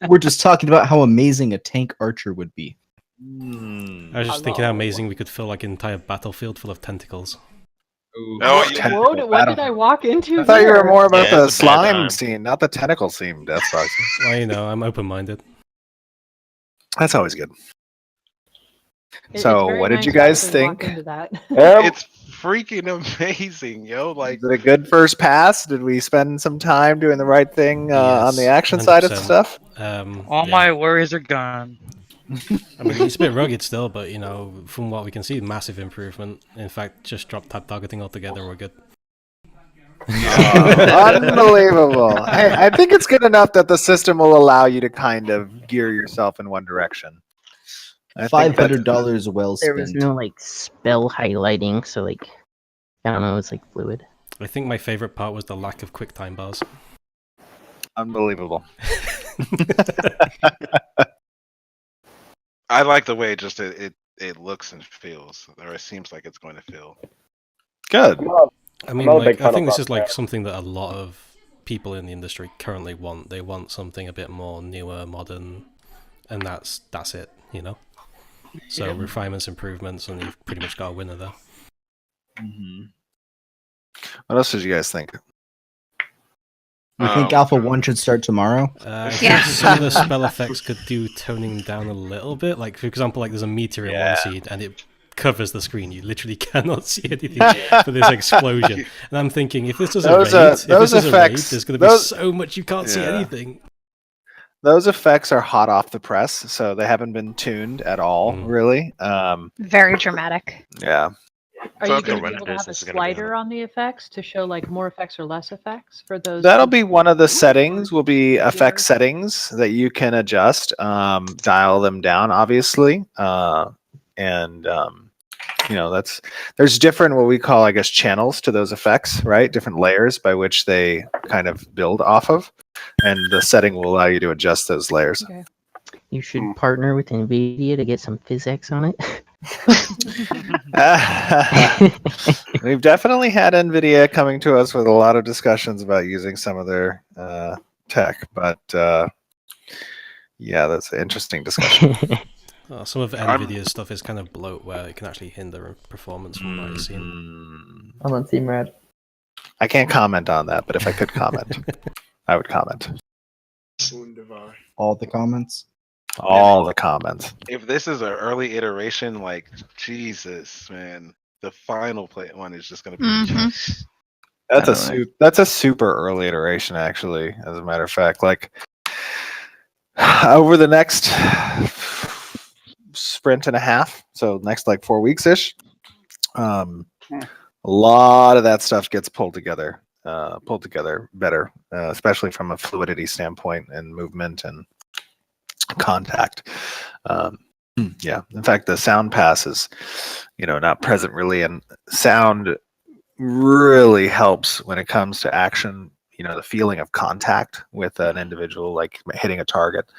We're just talking about how amazing a tank archer would be. I was just thinking how amazing we could fill like an entire battlefield full of tentacles. Oh, What did I walk into? I thought you were here? more about Yeah, the it's a bad slime time. scene, not the tentacle scene, Deathbox. Well, you know, I'm open-minded. That's always good. It's So, very what did nice you to guys actually walk think? into that. It's freaking amazing, yo! Like, Is it a good first pass? Did we spend some time doing the right thing on the Yes, action side of 100%. stuff? All Yeah. my worries are gone. I mean, it's a bit rugged still, but you know, from what we can see, massive improvement. In fact, just drop tab targeting altogether, we're good. Unbelievable. I think it's good enough that the system will allow you to kind of gear yourself in one direction. I think that- $500 well There was spent. no like spell highlighting, so like I don't know, it's like fluid. I think my favorite part was the lack of quick time bars. Unbelievable. I like the way it looks and feels, or it seems like it's going to feel. Good. I mean, not a like, big I fan think of this is like that. something that a lot of people in the industry currently want. They want something a bit more newer, modern, and that's it, you know? So refinements, improvements, and you've pretty much got a winner there. What else did you guys think? You think Alpha 1 should start tomorrow? I think Yes. some of the spell effects could do toning down a little bit. Like, for example, like there's a meteor in one seed, and it covers the screen. You literally cannot see anything for this explosion. And I'm thinking, if this is a raid, there's going to be so much you can't see anything. Those effects are hot off the press, so they haven't been tuned at all, really. Very dramatic. Yeah. Are So you if going the to be able to renders have a is gonna be slider on the effects to show like more effects or less effects for those? That'll be one of the settings, will be effect Viewers. settings that you can adjust, dial them down, obviously. You know, there's different, what we call, I guess, channels to those effects, right? Different layers by which they kind of build off of. And the setting will allow you to adjust those layers. Okay. You should partner with NVIDIA to get some physics on it. We've definitely had NVIDIA coming to us with a lot of discussions about using some of their tech, but yeah, that's an interesting discussion. Some of NVIDIA's stuff is kind of bloatware. It can actually hinder performance from what I've seen. I'm on Team Red. I can't comment on that, but if I could comment, I would comment. All the comments? All the comments. If this is an early iteration, like Jesus, man, the final one is just going to be. Mhm. That's a super early iteration, actually. As a matter of fact, like over the next sprint and a half, so next like 4 weeks ish, a lot of that stuff gets pulled together better, especially from a fluidity standpoint and movement and contact. Yeah, in fact, the sound pass is, not present really, and sound really helps when it comes to action. The feeling of contact with an individual, like hitting a target,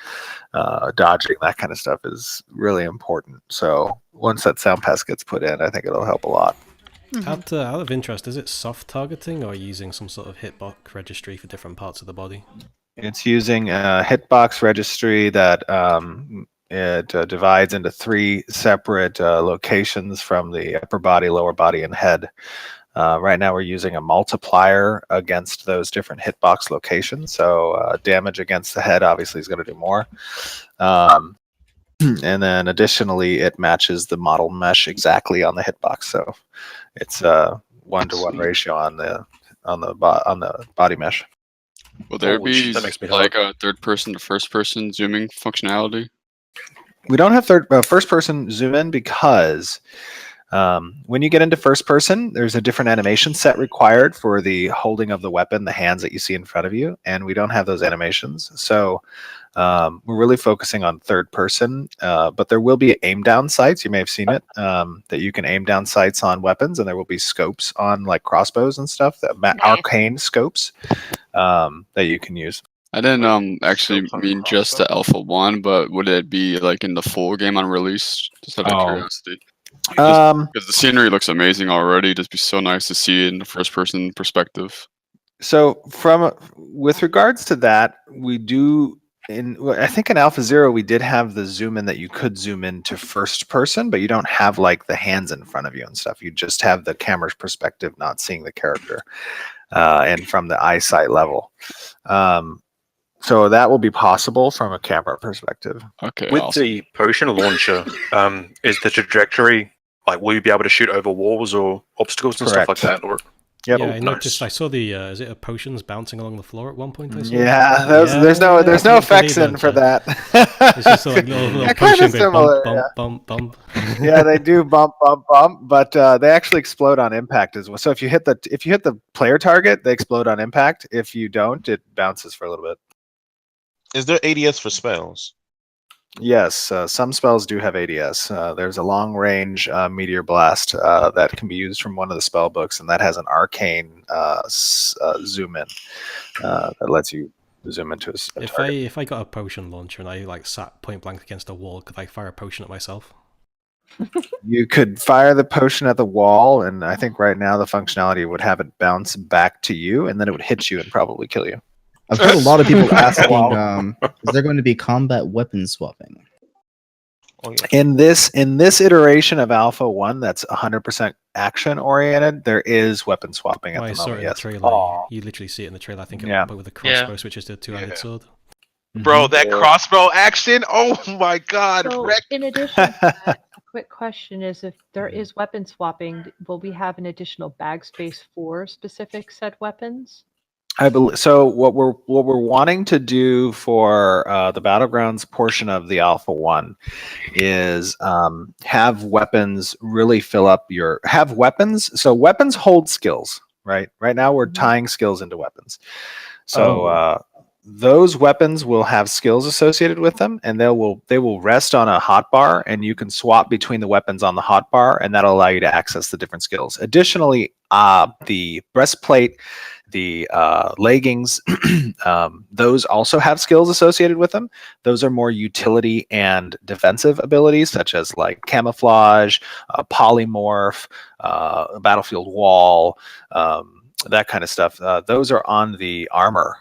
dodging, that kind of stuff is really important. So once that sound pass gets put in, I think it'll help a lot. Out of interest, is it soft targeting or using some sort of hitbox registry for different parts of the body? It's using a hitbox registry that it divides into 3 separate locations from the upper body, lower body, and head. Right now we're using a multiplier against those different hitbox locations. So damage against the head obviously is going to do more. And then additionally, it matches the model mesh exactly on the hitbox. So it's a 1-to-1 ratio on the body mesh. Will there Holy be shit, that makes me like a third person to first person zooming functionality? We don't have first person zoom in because when you get into first person, there's a different animation set required for the holding of the weapon, the hands that you see in front of you, and we don't have those animations. So we're really focusing on third person, but there will be aim down sights. You may have seen it, that you can aim down sights on weapons, and there will be scopes on like crossbows and stuff, arcane scopes that you can use. I didn't actually mean just the Alpha 1, but would it be like in the full game on release? Just out of curiosity. Because the scenery looks amazing already. Just be so nice to see it in the first person perspective. So with regards to that, we do I think in Alpha Zero we did have the zoom in that you could zoom in to first person, but you don't have like the hands in front of you and stuff. You just have the camera's perspective, not seeing the character, and from the eyesight level. So that will be possible from a camera perspective. Okay. With awesome. the potion launcher, is the trajectory like will you be able to shoot over walls or obstacles and stuff like Correct. that? Or Yep. Yeah, I nice. noticed. I saw the. Is it a potions bouncing along the floor at one point? I saw? Yeah, there's no that's effects Wiki in for launcher. that. It's just like little Yeah, potion kinda going similar, bump, bump, bump. Yeah, they do bump, but they actually explode on impact as well. So if you hit the player target, they explode on impact. If you don't, it bounces for a little bit. Is there ADS for spells? Yes, some spells do have ADS. There's a long range meteor blast that can be used from one of the spell books, and that has an arcane zoom in that lets you zoom into a target. If I got a potion launcher and I like sat point blank against a wall, could I fire a potion at myself? You could fire the potion at the wall, and I think right now the functionality would have it bounce back to you, and then it would hit you and probably kill you. I've heard a lot of people asking, is there going to be combat weapon swapping? Oh, yeah. In this iteration of Alpha 1 that's 100% action oriented, there is weapon swapping at I the saw it moment. in the Yes. trailer. You literally see it in the trailer. I think Yeah. but with a crossbow, which is the two-handed sword. Bro, that crossbow action! Oh my god! So, Wreck. in addition to that, a quick question is if there is weapon swapping, will we have an additional bag space for specific said weapons? I believe so. What we're wanting to do for the Battlegrounds portion of the Alpha 1 is have weapons really fill up have weapons. So weapons hold skills, right? Right now we're tying skills into weapons. So those weapons will have skills associated with them, and they will rest on a hotbar, and you can swap between the weapons on the hotbar, and that'll allow you to access the different skills. Additionally, the breastplate, the leggings, those also have skills associated with them. Those are more utility and defensive abilities, such as like camouflage, polymorph, battlefield wall, that kind of stuff. Those are on the armor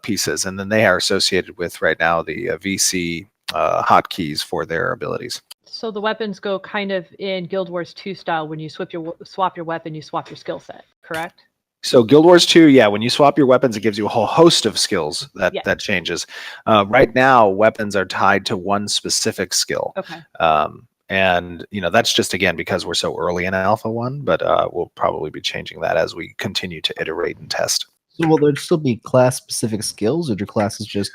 pieces, and then they are associated with right now the VC hotkeys for their abilities. So the weapons go kind of in Guild Wars 2 style. When you swap your weapon, you swap your skill set, correct? So Guild Wars 2, yeah, when you swap your weapons, it gives you a whole host of skills that changes. Right now, weapons are tied to one specific skill. Okay. And that's just again because we're so early in Alpha 1, but we'll probably be changing that as we continue to iterate and test. So will there still be class-specific skills, or do classes just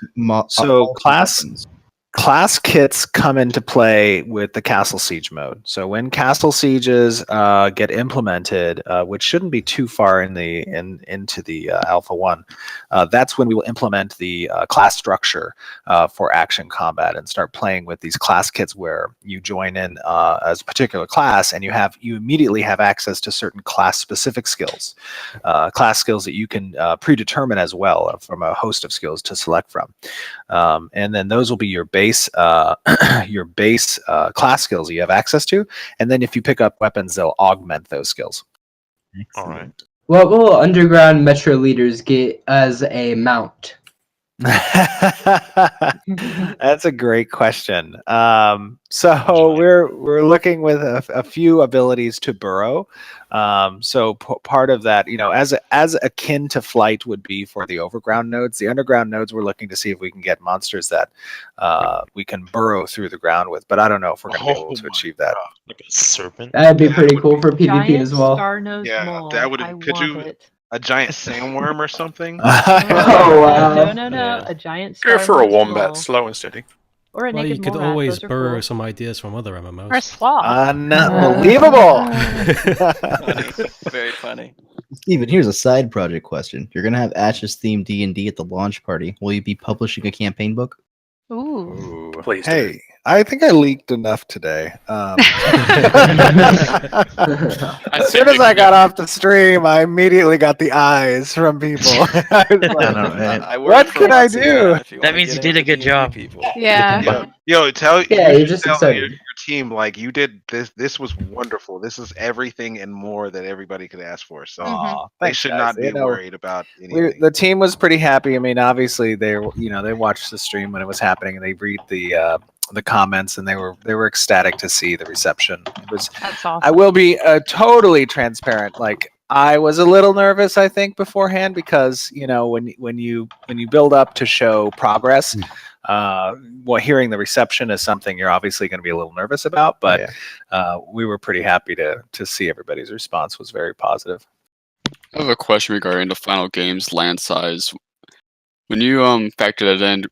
Class kits come into play with the Castle Siege mode. So when Castle Sieges get implemented, which shouldn't be too far into the Alpha 1, that's when we will implement the class structure for action combat and start playing with these class kits where you join in as a particular class, and you immediately have access to certain class-specific skills, class skills that you can predetermine as well from a host of skills to select from, and then those will be your base class skills that you have access to, and then if you pick up weapons, they'll augment those skills. All right. What will underground metro leaders get as a mount? That's a great question. So we're looking with a few abilities to burrow. So part of that, as akin to flight would be for the overground nodes. The underground nodes, we're looking to see if we can get monsters that we can burrow through the ground with. But I don't know if we're going to be able to achieve that. Like a serpent. That'd be pretty cool for PvP as well. Star-nosed mole. that would. I Could want you it. a giant sandworm or something? Oh wow! No. Yeah. A giant Go for a star-nosed wombat, mole. slow and steady. Or a Well, naked you could mole rat. always Those are borrow cool. some ideas from other MMOs. Or a sloth. Unbelievable. Very funny. Steven, here's a side project question. You're going to have Ash's themed D&D at the launch party. Will you be publishing a campaign book? Ooh. Please. Hey, I think I leaked enough today. As soon as I got off the stream, I immediately got the eyes from people. I was like, what could I do? That means you did a good job. Yeah. Yo, tell Yeah, you you're should just tell excited. your team like you did this. This was wonderful. This is everything and more that everybody could ask for. So they Thanks, should guys. not be You know, worried about anything. The team was pretty happy. I mean, obviously they watched the stream when it was happening, and they read the comments, and they were ecstatic to see the reception. It was. That's awesome. I will be totally transparent. Like, I was a little nervous, I think, beforehand, because when you build up to show progress, hearing the reception is something you're obviously going to be a little nervous about. But we were pretty happy to see everybody's response was very positive. I have a question regarding the final game's land size. When you factor that in,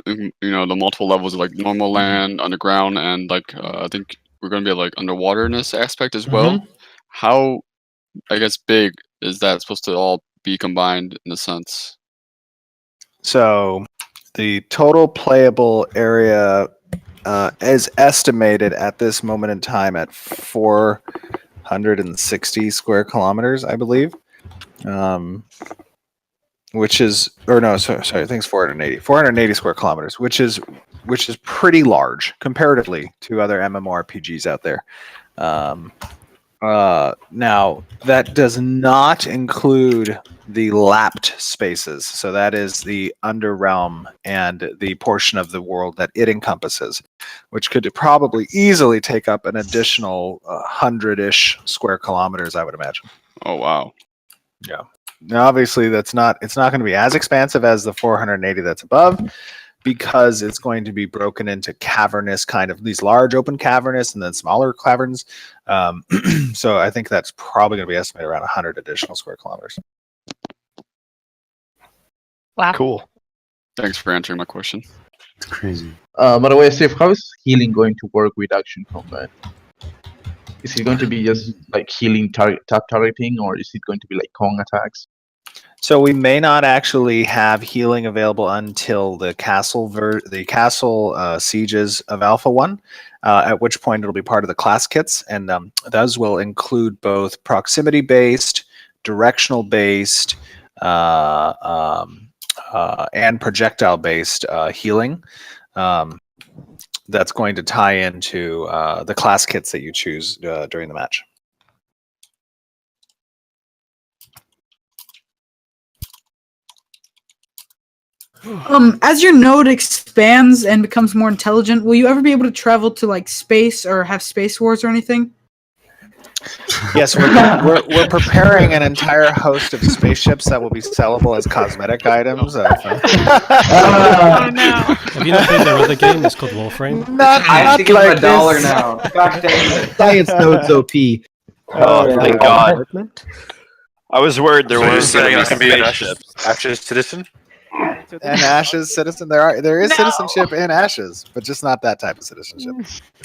the multiple levels of like normal land, underground, and like I think we're going to be like underwater in this aspect as well. How, I guess, big is that supposed to all be combined in a sense? So the total playable area is estimated at this moment in time at 460 square kilometers, I believe. Which is, or no, sorry, I think it's 480 square kilometers, which is pretty large comparatively to other MMORPGs out there. Now that does not include the lapped spaces. So that is the underrealm and the portion of the world that it encompasses, which could probably easily take up an additional 100-ish square kilometers, I would imagine. Oh, wow. Yeah. Now, obviously, it's not going to be as expansive as the 480 that's above, because it's going to be broken into cavernous kind of these large open cavernous and then smaller caverns. So I think that's probably going to be estimated around 100 additional square kilometers. Wow. Cool. Thanks for answering my question. It's crazy. By the way, Steve, how is healing going to work with action combat? Is it going to be just like healing targeting, or is it going to be like Kong attacks? So we may not actually have healing available until the castle sieges of Alpha 1, at which point it'll be part of the class kits, and those will include both proximity-based, directional-based, and projectile-based healing. That's going to tie into the class kits that you choose during the match. As your node expands and becomes more intelligent, will you ever be able to travel to like space or have space wars or anything? Yes, we're preparing an entire host of spaceships that will be sellable as cosmetic items. Oh no! Have you not played their other game? It's called Warframe. I have to give him like $1 this. now. God dang it. Science nodes OP. Oh, thank God. I was worried there So you're was going saying I to can be be an spaceships. Ashes citizen? And Ashes citizen, there is citizenship in Ashes, but just not that type of citizenship.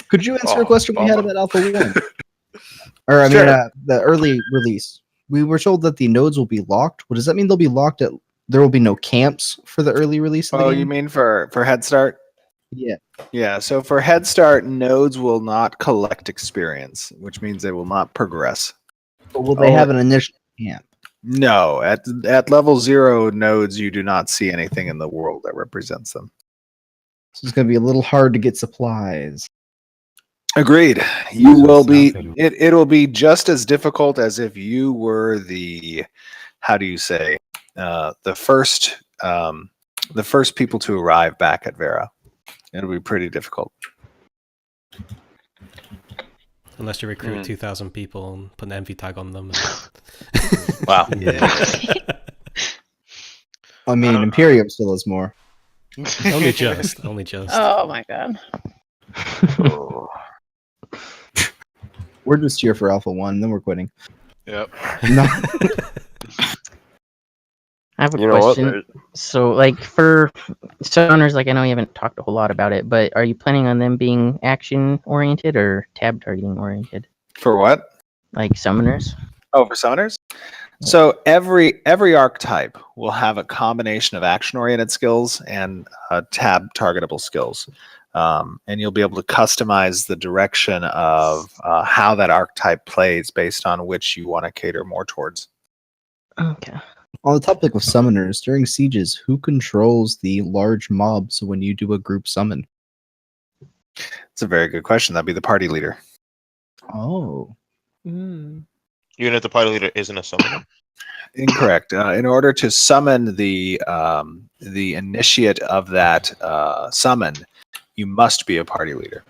Could you answer Oh, a question we had bummer. about Alpha 1? Or, I Sure. mean, the early release. We were told that the nodes will be locked. What does that mean? They'll be locked at. There will be no camps for the early release of the Oh, game? you mean for Head Start? Yeah. Yeah, so for Head Start, nodes will not collect experience, which means they will not progress. But will they have an initial camp? No, at level 0 nodes, you do not see anything in the world that represents them. So it's going to be a little hard to get supplies. Agreed. You will be. It'll be just as difficult as if you were the. How do you say? The first people to arrive back at Vera. It'll be pretty difficult. Unless you recruit 2,000 people and put an envy tag on them. Wow. Yeah. I mean, Imperium still has more. Only just. Oh my god. We're just here for Alpha 1, then we're quitting. Yep. No. I have a question. So, like, for summoners, like, I know you haven't talked a whole lot about it, but are you planning on them being action-oriented or tab targeting-oriented? For what? Like, summoners? Oh, for summoners? So every archetype will have a combination of action-oriented skills and tab targetable skills. and you'll be able to customize the direction of how that archetype plays based on which you want to cater more towards. Okay. On the topic of summoners, during sieges, who controls the large mobs when you do a group summon? It's a very good question. That'd be the party leader. Oh. Even if the party leader isn't a summoner? Incorrect. In order to summon the initiate of that summon, you must be a party leader.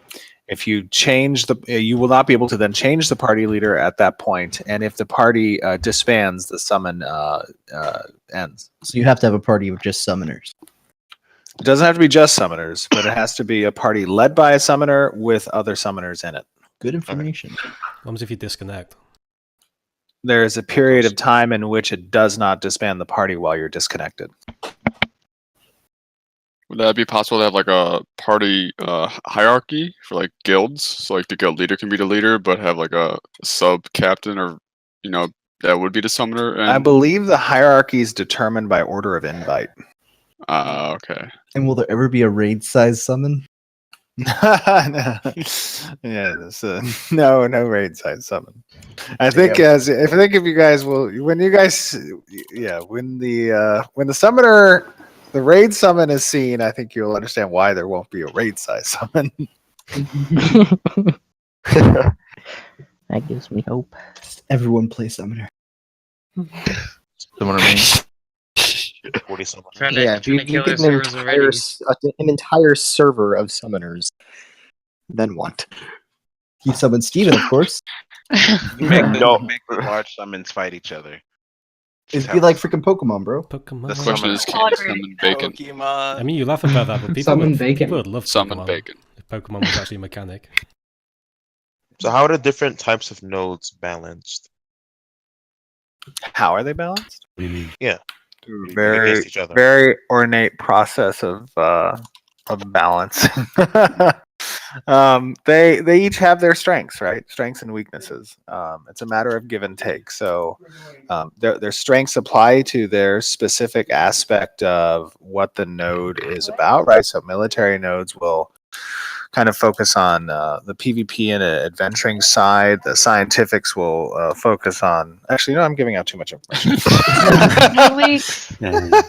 If you change you will not be able to then change the party leader at that point, and if the party disbands, the summon ends. So you have to have a party of just summoners. It doesn't have to be just summoners, but it has to be a party led by a summoner with other summoners in it. Good information. What happens if you disconnect? There is a period of time in which it does not disband the party while you're disconnected. Would that be possible to have like a party hierarchy for like guilds? So like the guild leader can be the leader, but have like a sub captain, or that would be the summoner. And... I believe the hierarchy is determined by order of invite. Okay. And will there ever be a raid size summon? No. Yeah, no raid size summon. I think if you guys will, when the summoner, the raid summon is seen, I think you'll understand why there won't be a raid size summon. That gives me hope. Everyone play summoner. Summoner main. 40 summoners. Yeah, if you get an entire server of summoners, then what? You summon Steven, of course. Make the large summons fight each other. It'd be like freaking Pokemon, bro. Pokemon. The question is, can you summon bacon? I mean, you laugh about that, but people would love summon Pokemon bacon. if Pokemon was actually a mechanic. So how are the different types of nodes balanced? How are they balanced? What do you mean? Yeah. Very, Against each other. very ornate process of balance. They each have their strengths, right? Strengths and weaknesses. It's a matter of give and take. So their strengths apply to their specific aspect of what the node is about, right? So military nodes will kind of focus on the PvP and adventuring side. The scientifics will focus on. Actually, I'm giving out too much information.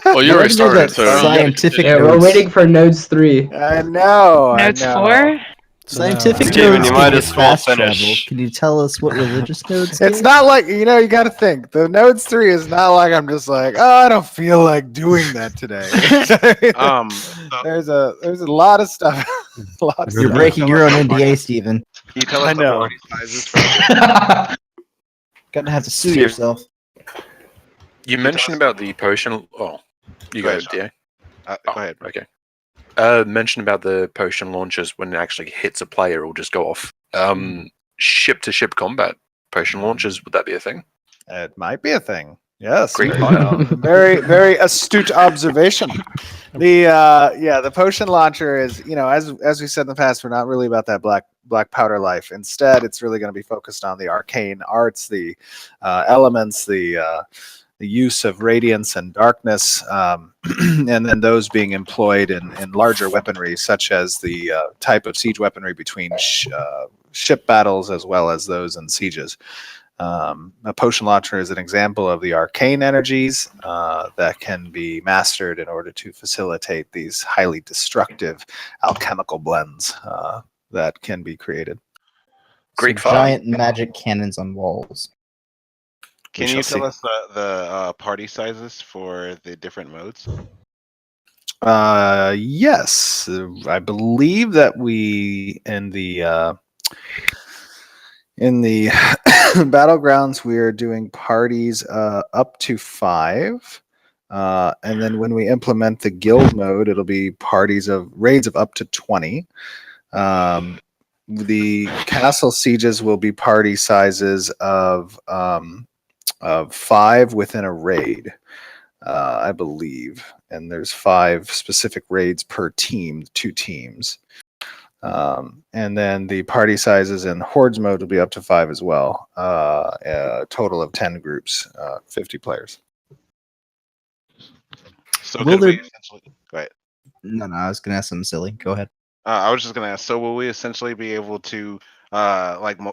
Well, you already started. So scientific. Yeah, we're waiting for nodes 3. I know. Nodes I know. 4? Scientific Steven, nodes you can might be as well fast travel. finish. Can you tell us what religious nodes? It's do? not like you got to think. The nodes 3 is not like I'm just like, oh, I don't feel like doing that today. There's a lot of stuff. You're breaking your own NDA, Steven. Can you tell us I the know. party sizes for Gonna have to sue Steve. yourself. You mentioned about the potion. Oh, you go, DA. Go ahead. Okay. Mentioned about the potion launchers when it actually hits a player or just go off. Ship-to-ship combat potion launchers, would that be a thing? It might be a thing. Yes. Great fire. Very, very astute observation. The potion launcher is, as we said in the past, we're not really about that black powder life. Instead, it's really going to be focused on the arcane arts, the elements, the use of radiance and darkness, and then those being employed in larger weaponry, such as the type of siege weaponry between ship battles as well as those in sieges. A potion launcher is an example of the arcane energies that can be mastered in order to facilitate these highly destructive alchemical blends that can be created. Great So fire. giant magic cannons on walls. Can you tell us the party sizes for the different modes? Yes, I believe that we in the battlegrounds we are doing parties up to 5, and then when we implement the guild mode, it'll be raids of up to 20. The castle sieges will be party sizes of 5 within a raid, I believe, and there's 5 specific raids per team, 2 teams. And then the party sizes in Hordes mode will be up to 5 as well. A total of 10 groups, 50 players. So Will could we there- essentially go ahead. No, I was gonna ask something silly. Go ahead. I was just gonna ask. So will we essentially be able to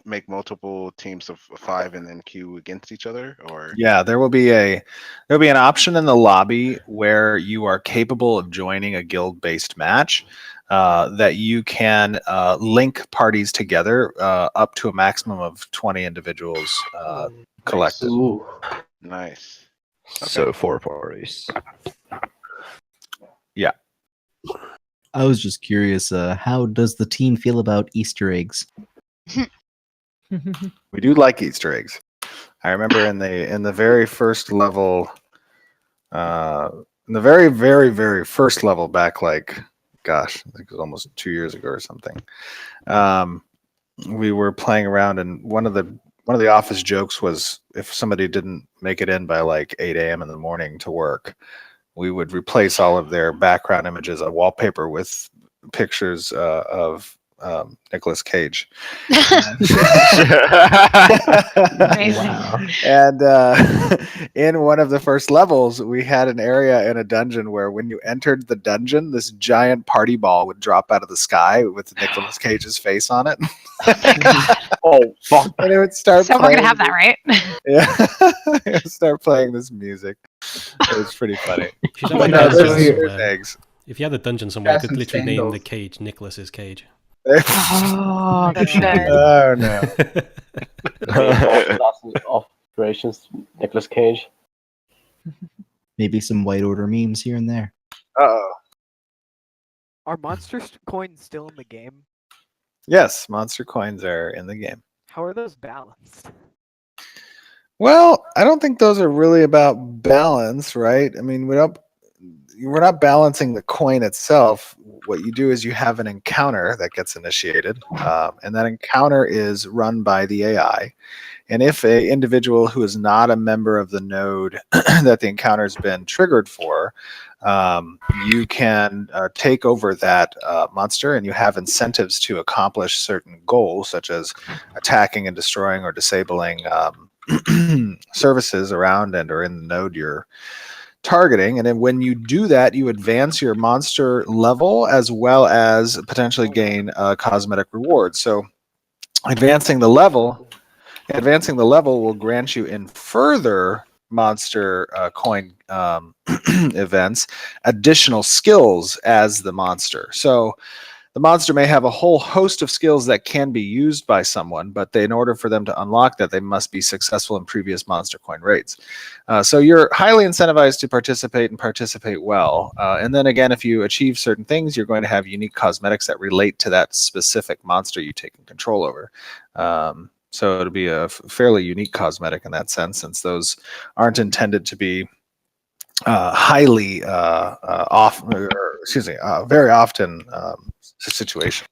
make multiple teams of 5 and then queue against each other, or? Yeah, there'll be an option in the lobby where you are capable of joining a guild-based match that you can link parties together up to a maximum of 20 individuals collected. Ooh. Nice. So 4 parties. Yeah. I was just curious, how does the team feel about Easter eggs? We do like Easter eggs. I remember in the very first level, in the very, very, very first level back, like, gosh, I think it was almost 2 years ago or something. We were playing around, and one of the office jokes was if somebody didn't make it in by like 8 a.m. in the morning to work, we would replace all of their background images on wallpaper with pictures of Nicolas Cage. And in one of the first levels, we had an area in a dungeon where when you entered the dungeon, this giant party ball would drop out of the sky with Nicolas Cage's face on it. Oh, fuck. And it would start So we're playing. gonna have that, right? Yeah. It would start playing this music. It was pretty funny. If you Oh my had God, a those dungeon are- somewhere, eggs. if you had a dungeon somewhere, you Got could some literally name the sandals. cage Nicholas's cage. Oh, that's good. Oh no. Operations, Nicolas Cage. Maybe some White Order memes here and there. Uh-oh. Are monster coins still in the game? Yes, monster coins are in the game. How are those balanced? Well, I don't think those are really about balance, right? I mean, we're not balancing the coin itself. What you do is you have an encounter that gets initiated, and that encounter is run by the AI. And if an individual who is not a member of the node that the encounter has been triggered for, you can take over that monster, and you have incentives to accomplish certain goals, such as attacking and destroying or disabling services around and or in the node you're targeting. And then when you do that, you advance your monster level as well as potentially gain cosmetic rewards. So advancing the level will grant you in further monster coin events additional skills as the monster. So the monster may have a whole host of skills that can be used by someone, but in order for them to unlock that, they must be successful in previous monster coin raids. So you're highly incentivized to participate and participate well. And then again, if you achieve certain things, you're going to have unique cosmetics that relate to that specific monster you've taken control over. So it'll be a fairly unique cosmetic in that sense, since those aren't intended to be very often situations.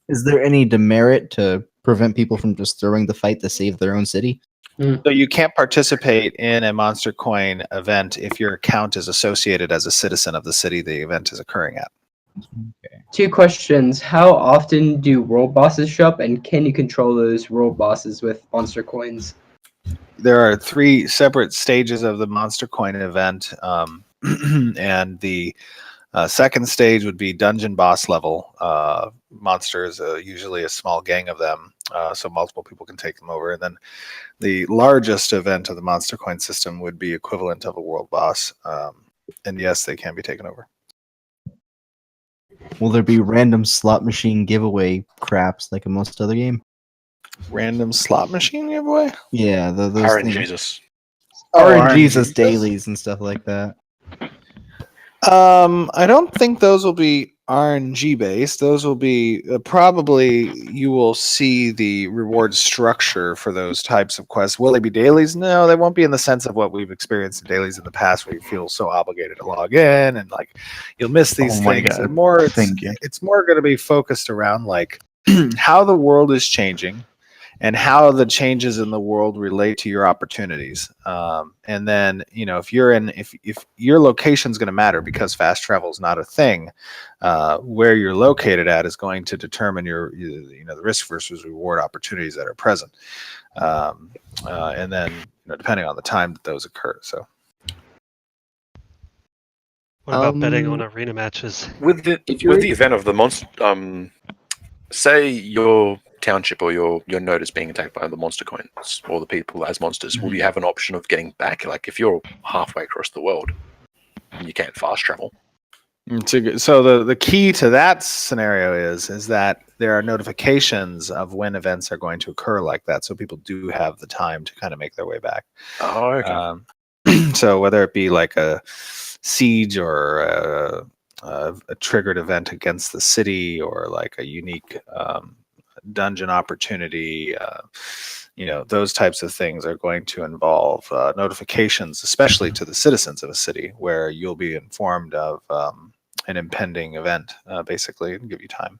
Is there any demerit to prevent people from just throwing the fight to save their own city? So you can't participate in a monster coin event if your account is associated as a citizen of the city the event is occurring at. Okay. 2 questions. How often do world bosses show up, and can you control those world bosses with monster coins? There are 3 separate stages of the monster coin event, and the second stage would be dungeon boss level monsters, usually a small gang of them, so multiple people can take them over. And then the largest event of the monster coin system would be equivalent of a world boss, and yes, they can be taken over. Will there be random slot machine giveaway craps like in most other game? Random slot machine giveaway? Yeah, those RNGesus. RNGesus dailies and stuff like that. I don't think those will be RNG based. Those will be probably you will see the reward structure for those types of quests. Will they be dailies? No, they won't be in the sense of what we've experienced in dailies in the past, where you feel so obligated to log in and like you'll miss these Oh my things. God. Thank you. It's more going to be focused around like how the world is changing and how the changes in the world relate to your opportunities. And then, if your location is going to matter because fast travel is not a thing, where you're located at is going to determine the risk versus reward opportunities that are present. And then, depending on the time that those occur. So. What about betting on arena matches? With the event of the monster, say your township or your node is being attacked by the monster coins or the people as monsters, will you have an option of getting back? Like if you're halfway across the world and you can't fast travel. So the key to that scenario is that there are notifications of when events are going to occur like that, so people do have the time to kind of make their way back. Oh, okay. So whether it be like a siege or a triggered event against the city or like a unique dungeon opportunity, those types of things are going to involve notifications, especially to the citizens of a city, where you'll be informed of an impending event, basically, and give you time.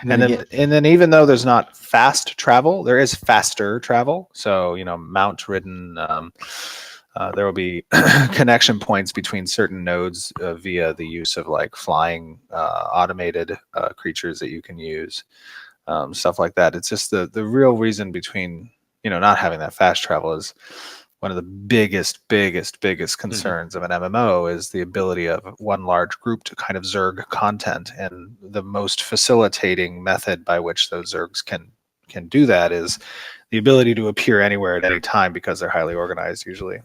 And then even though there's not fast travel, there is faster travel. So mount ridden. There will be connection points between certain nodes via the use of like flying automated creatures that you can use, stuff like that. It's just the real reason between not having that fast travel is one of the biggest concerns of an MMO is the ability of one large group to kind of zerg content, and the most facilitating method by which those zergs can do that is the ability to appear anywhere at any time because they're highly organized usually.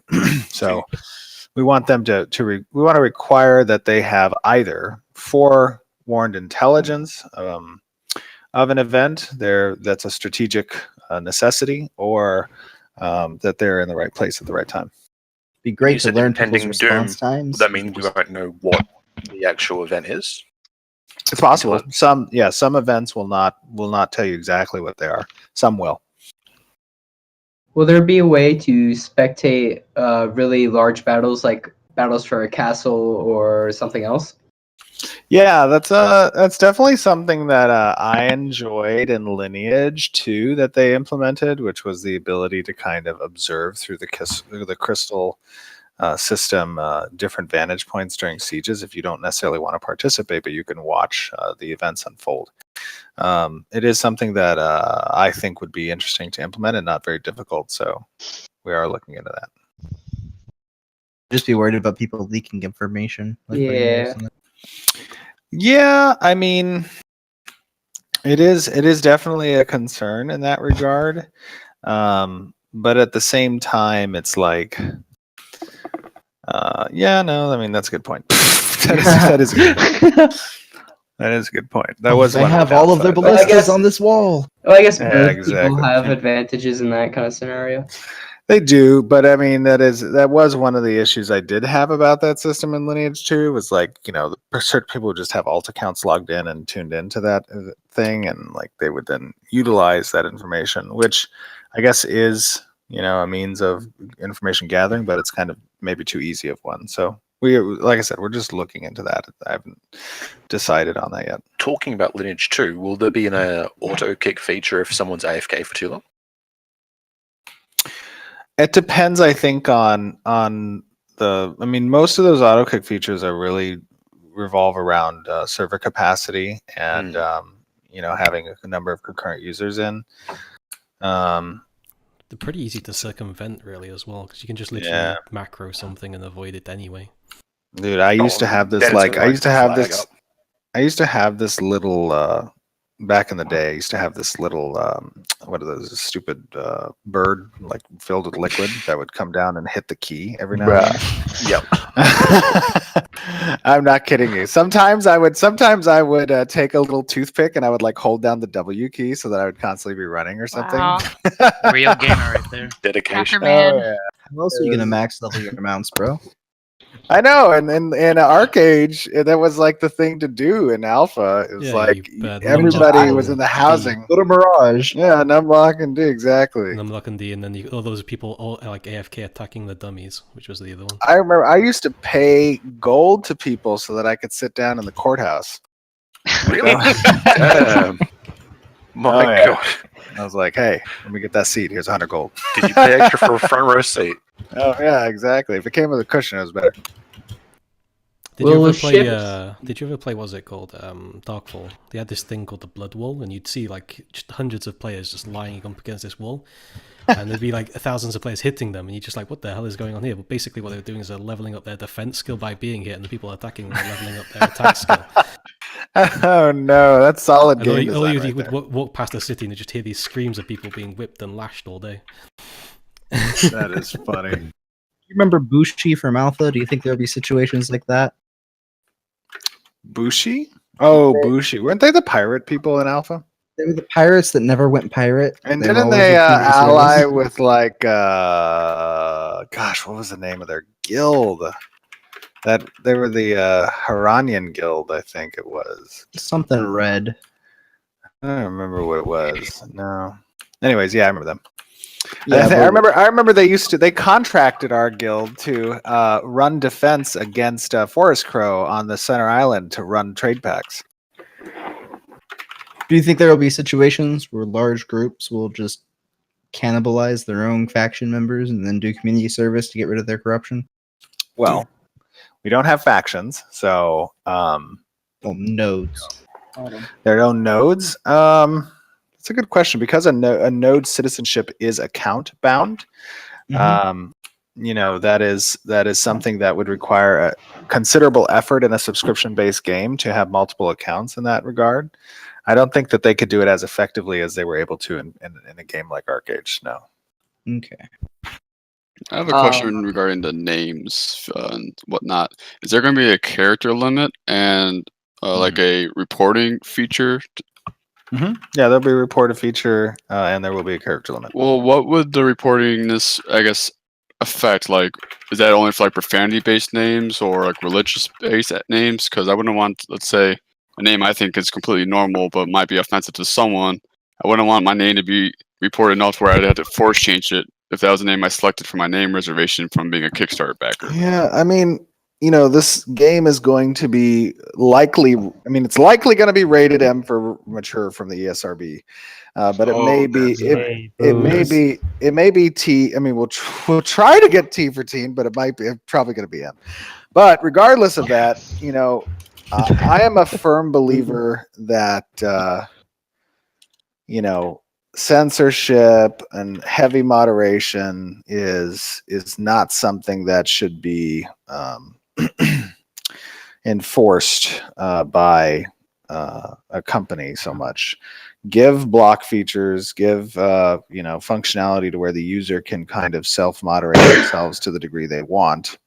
So we want them we want to require that they have either forewarned intelligence of an event that's a strategic necessity, or that they're in the right place at the right time. Be great to learn people's response times. That means we won't know what the actual event is. It's possible. Some events will not tell you exactly what they are. Some will. Will there be a way to spectate really large battles, like battles for a castle or something else? Yeah, that's definitely something that I enjoyed in Lineage 2 that they implemented, which was the ability to kind of observe through the crystal system different vantage points during sieges if you don't necessarily want to participate, but you can watch the events unfold. It is something that I think would be interesting to implement and not very difficult, so we are looking into that. Just be worried about people leaking information. Yeah, I mean, it is definitely a concern in that regard, but at the same time, it's like, that's a good point. that is a good point. That is a good point. That was they have all of their ballistas on this wall. Well, I guess both people have advantages in that kind of scenario. They do, but I mean that was one of the issues I did have about that system in Lineage 2 was like, certain people would just have alt accounts logged in and tuned into that thing, and like they would then utilize that information, which I guess is, a means of information gathering, but it's kind of maybe too easy of one. So like I said, we're just looking into that. I haven't decided on that yet. Talking about Lineage 2, will there be an auto kick feature if someone's AFK for too long? It depends, I think, on most of those auto kick features are really revolve around server capacity and having a number of concurrent users in. They're pretty easy to circumvent, really, as well, because you can just literally macro something and avoid it anyway. Dude, I used to have this little back in the day. I used to have this little what are those stupid bird like filled with liquid that would come down and hit the key every now and then. Yep. I'm not kidding you. Sometimes I would take a little toothpick and I would like hold down the W key so that I would constantly be running or something. Wow. Real gamer right there. Dedication. Oh, yeah. How else are you gonna max level your mounts, bro? I know, and in ArcAge, that was like the thing to do in Alpha. It was like everybody was in the housing. Go to Mirage. Yeah, Numlock and D, exactly. Numlock and D, and then all those people all like AFK attacking the dummies, which was the other one. I remember I used to pay gold to people so that I could sit down in the courthouse. Really? Damn. My God. I was like, hey, let me get that seat. Here's 100 gold. Did you pay extra for a front row seat? Oh, yeah, exactly. If it came with a cushion, it was better. Did you ever play? Did you ever play? What's it called? Darkfall. They had this thing called the Blood Wall, and you'd see like just hundreds of players just lying up against this wall, and there'd be like thousands of players hitting them, and you're just like, what the hell is going on here? But basically, what they were doing is they're leveling up their defense skill by being hit, and the people attacking them are leveling up their attack skill. Oh no, that's solid game design. All you right would there. walk past the city and you just hear these screams of people being whipped and lashed all day. That is funny. You remember Bushi from Alpha? Do you think there'll be situations like that? Bushi? Oh, Bushi. Weren't they the pirate people in Alpha? They were the pirates that never went pirate. And They were didn't always they with community ally service. with like gosh, what was the name of their guild? That they were the Haranian guild, I think it was. Something red. I don't remember what it was. No. Anyways, yeah, I remember them. Yeah, I remember they contracted our guild to run defense against Forest Crow on the Center Island to run trade packs. Do you think there will be situations where large groups will just cannibalize their own faction members and then do community service to get rid of their corruption? Well, we don't have factions, so nodes. Their own nodes. It's a good question because a node citizenship is account bound. You know, that is something that would require a considerable effort in a subscription based game to have multiple accounts in that regard. I don't think that they could do it as effectively as they were able to in a game like Arcade. No. Okay. I have a question regarding the names and whatnot. Is there going to be a character limit and like a reporting feature? Yeah, there'll be a reported feature and there will be a character limit. Well, what would the reporting I guess, affect? Like, is that only for like profanity-based names or like religious-based names? Because I wouldn't want, let's say, a name I think is completely normal but might be offensive to someone. I wouldn't want my name to be reported enough where I'd have to force change it if that was a name I selected for my name reservation from being a Kickstarter backer. Yeah, I mean, you know, this game is going to be likely. I mean, it's likely going to be rated M for mature from the ESRB, but it may be. It may be T. I mean, we'll try to get T for teen, but it might be probably going to be M. But regardless of that, you know, I am a firm believer that you know, censorship and heavy moderation is not something that should be enforced by a company so much. Give block features, give you know, functionality to where the user can kind of self-moderate themselves to the degree they want,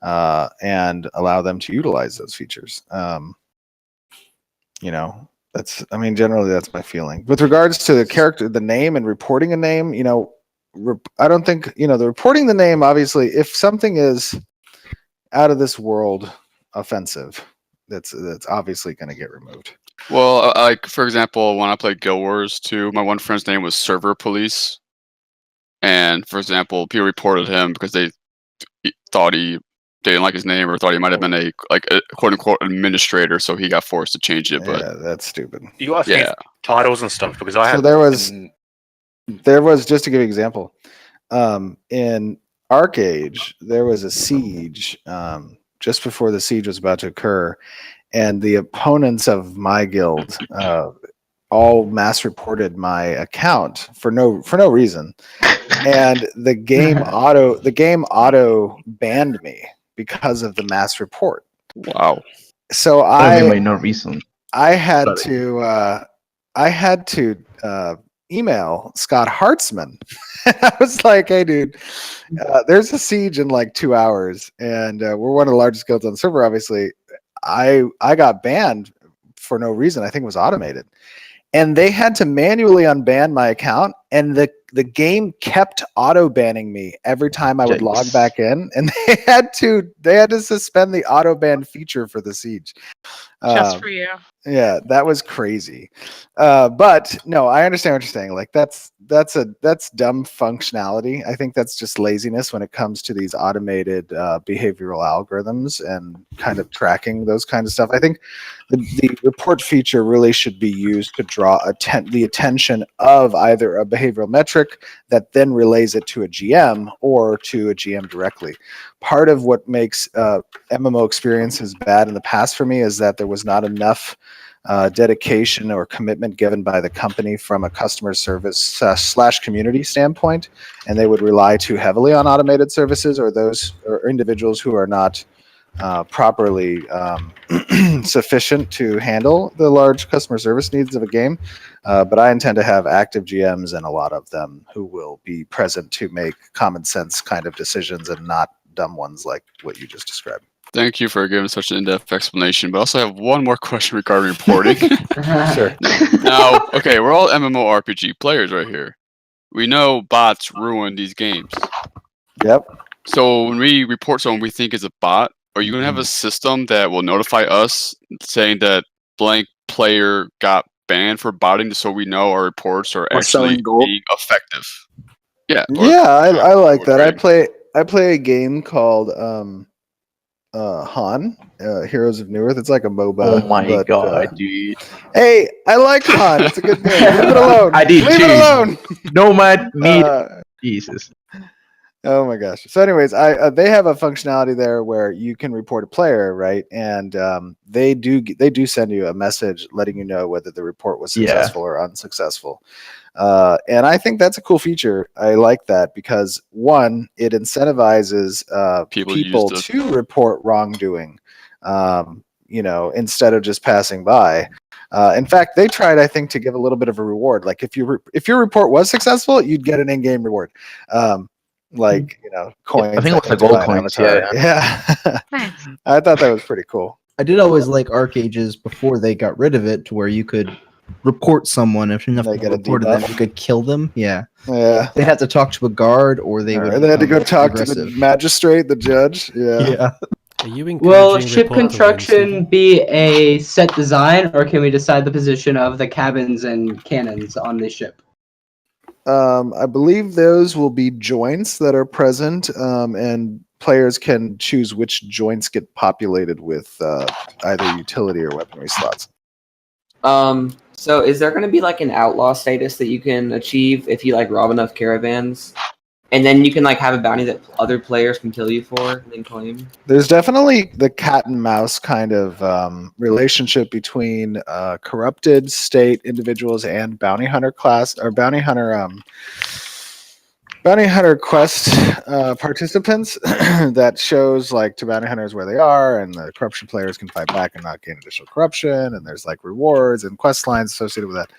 and allow them to utilize those features. You know, I mean, generally that's my feeling. With regards to the character, the name and reporting a name, you know, I don't think, you know, the reporting the name, obviously, if something is out of this world offensive, that's obviously going to get removed. Well, like, for example, when I played Guild Wars 2, my one friend's name was Server Police. And, for example, people reported him because they thought they didn't like his name or thought he might have been a quote-unquote administrator, so he got forced to change it. But yeah, that's stupid. You asked me titles and stuff because I had. So there was just to give you an example, in Arcade, there was a siege just before the siege was about to occur, and the opponents of my guild all mass reported my account for no reason, and the game auto banned me because of the mass report. Wow. So by no reason. I had to email Scott Hartzman. I was like, hey dude, there's a siege in like 2 hours and we're one of the largest guilds on the server, obviously. I got banned for no reason. I think it was automated. And they had to manually unban my account, and the game kept auto banning me every time I would log back in, and they had to suspend the auto ban feature for the siege. Just for you. Yeah, that was crazy. But no, I understand what you're saying. Like that's dumb functionality. I think that's just laziness when it comes to these automated behavioral algorithms and kind of tracking those kinds of stuff. I think the report feature really should be used to draw the attention of either a behavioral behavioral metric that then relays it to a GM or to a GM directly. Part of what makes MMO experiences bad in the past for me is that there was not enough dedication or commitment given by the company from a customer service slash community standpoint, and they would rely too heavily on automated services or those or individuals who are not properly sufficient to handle the large customer service needs of a game. But I intend to have active GMs and a lot of them who will be present to make common sense kind of decisions and not dumb ones like what you just described. Thank you for giving such an in-depth explanation, but I also have one more question regarding reporting. Sure. Now, okay, we're all MMORPG players right here. We know bots ruin these games. Yep. So when we report someone we think is a bot, are you going to have a system that will notify us saying that blank player got banned for botting so we know our reports are actually being effective? Yeah. Yeah, I like that. I play a game called Han, Heroes of Newerth. It's like a MOBA. Oh my god, dude. Hey, I like Han. It's a good game. Leave it alone. I did Leave too. it alone. Nomad meat. Jesus. Oh my gosh. So anyways, they have a functionality there where you can report a player, right? And they do send you a message letting you know whether the report was successful or unsuccessful. And I think that's a cool feature. I like that because one, it incentivizes people to report wrongdoing, instead of just passing by. In fact, they tried, I think, to give a little bit of a reward. Like if your report was successful, you'd get an in-game reward. Coins. I think it was the gold coins. Yeah. I thought that was pretty cool. I did always like Arc Ages before they got rid of it, to where you could report someone. If enough people reported them, you could kill them. Yeah. They had to talk to a guard, or they would. They had to go talk to the magistrate, the judge. Yeah. Are you Will ship construction be a set design, or can we decide the position of the cabins and cannons on the ship? I believe those will be joints that are present, and players can choose which joints get populated with either utility or weaponry slots. So is there going to be like an outlaw status that you can achieve if you like rob enough caravans? And then you can like have a bounty that other players can kill you for and then claim? There's definitely the cat and mouse kind of relationship between corrupted state individuals and bounty hunter class or bounty hunter quest participants that shows like to bounty hunters where they are, and the corruption players can fight back and not gain additional corruption, and there's like rewards and quest lines associated with that.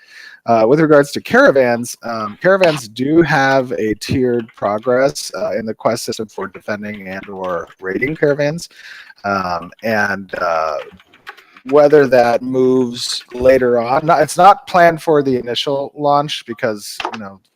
With regards to caravans, caravans do have a tiered progress in the quest system for defending and or raiding caravans, and whether that moves later on, it's not planned for the initial launch because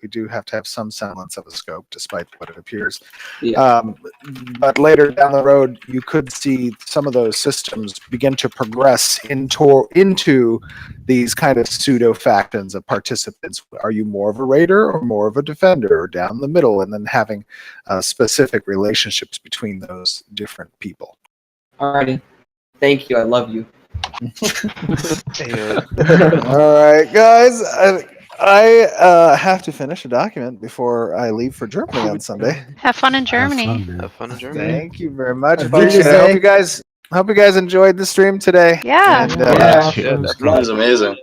we do have to have some semblance of a scope, despite what it appears. But later down the road, you could see some of those systems begin to progress into these kind of pseudo factions of participants. Are you more of a raider or more of a defender, or down the middle, and then having specific relationships between those different people. Alrighty, thank you. I love you. All right, guys. I have to finish a document before I leave for Germany on Sunday. Have fun in Germany. Have fun in Germany. Thank you very much, folks. I hope you guys enjoyed the stream today. Yeah. And, It was amazing.